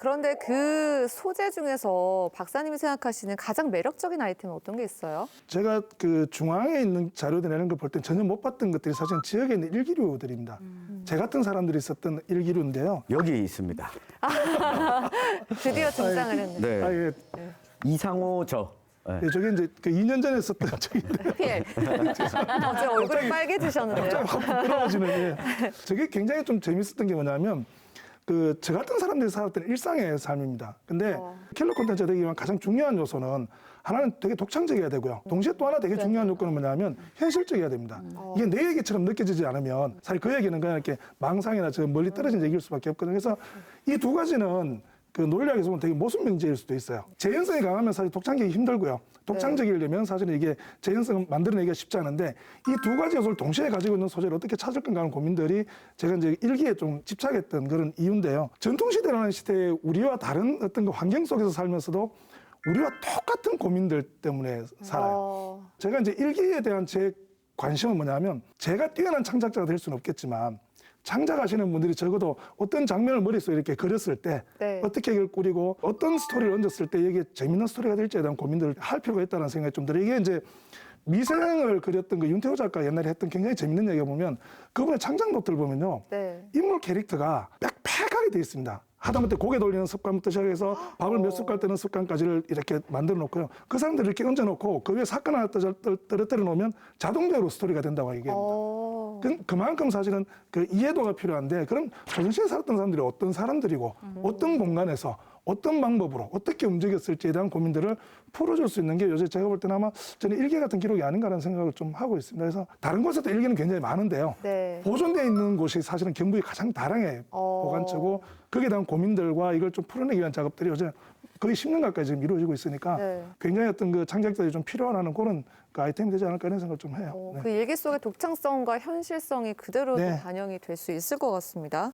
그런데 그 소재 중에서 박사님이 생각하시는 가장 매력적인 아이템은 어떤 게 있어요? 제가 그 중앙에 있는 자료들 내는 걸 볼 땐 전혀 못 봤던 것들이 사실은 지역에 있는 일기류들입니다. 제 같은 사람들이 썼던 일기류인데요. 여기 있습니다. 드디어 등장을 했네. 네. 아, 예. 이상호 저. 네. 예, 저게 이제 그 2년 전에 썼던 저기인데요. 피엘. 어제 얼굴이 빨개지셨는데요. 갑자기 확 부끄러워지는 게 저게 굉장히 좀 재밌었던 게 뭐냐면 그 저 같은 사람들이 살았던 일상의 삶입니다. 근데 킬러 콘텐츠가 되기 위한 가장 중요한 요소는 하나는 되게 독창적이어야 되고요. 동시에 또 하나 되게 중요한 요건은 뭐냐면 현실적이어야 됩니다. 이게 내 얘기처럼 느껴지지 않으면 사실 그 얘기는 그냥 이렇게 망상이나 저 멀리 떨어진 얘기일 수밖에 없거든요. 그래서 이 두 가지는 그 논리학에서 보면 되게 모순명제일 수도 있어요. 재현성이 강하면 사실 독창적이기 힘들고요. 독창적이려면 사실은 이게 재현성을 만들어내기가 쉽지 않은데 이 두 가지 요소를 동시에 가지고 있는 소재를 어떻게 찾을 건가 하는 고민들이 제가 이제 일기에 좀 집착했던 그런 이유인데요. 전통시대라는 시대에 우리와 다른 어떤 그 환경 속에서 살면서도 우리와 똑같은 고민들 때문에 살아요. 제가 이제 일기에 대한 제 관심은 뭐냐면 제가 뛰어난 창작자가 될 수는 없겠지만 창작하시는 분들이 적어도 어떤 장면을 머릿속에 이렇게 그렸을 때 네. 어떻게 이걸 꾸리고 어떤 스토리를 얹었을 때 이게 재밌는 스토리가 될지에 대한 고민들을 할 필요가 있다는 생각이 좀 들어요. 이게 이제 미생을 그렸던 그 윤태호 작가 옛날에 했던 굉장히 재밌는 얘기가 보면 그분의 창작 노트를 보면요. 네. 인물 캐릭터가 빽빽하게 되어 있습니다. 하다못해 고개 돌리는 습관부터 시작해서 밥을 몇 숟갈 뜨는 습관까지를 이렇게 만들어 놓고요. 그 사람들을 이렇게 얹어 놓고 그 위에 사건 하나 떨어뜨려 놓으면 자동적으로 스토리가 된다고 얘기합니다. 그만큼 사실은 그 이해도가 필요한데 그럼 조선시대에 살았던 사람들이 어떤 사람들이고 어떤 공간에서 어떤 방법으로 어떻게 움직였을지에 대한 고민들을 풀어줄 수 있는 게 요새 제가 볼 때는 아마 저는 일기 같은 기록이 아닌가라는 생각을 좀 하고 있습니다. 그래서 다른 곳에도 일기는 굉장히 많은데요. 네. 보존되어 있는 곳이 사실은 경북이 가장 다량의 보관처고 거기에 대한 고민들과 이걸 좀 풀어내기 위한 작업들이 요새 거의 10년 가까이 지금 이루어지고 있으니까 네. 굉장히 어떤 그 창작자들이 좀 필요하는 그런 그 아이템이 되지 않을까 이런 생각을 좀 해요. 네. 그 일기 속의 독창성과 현실성이 그대로 네. 반영이 될 수 있을 것 같습니다.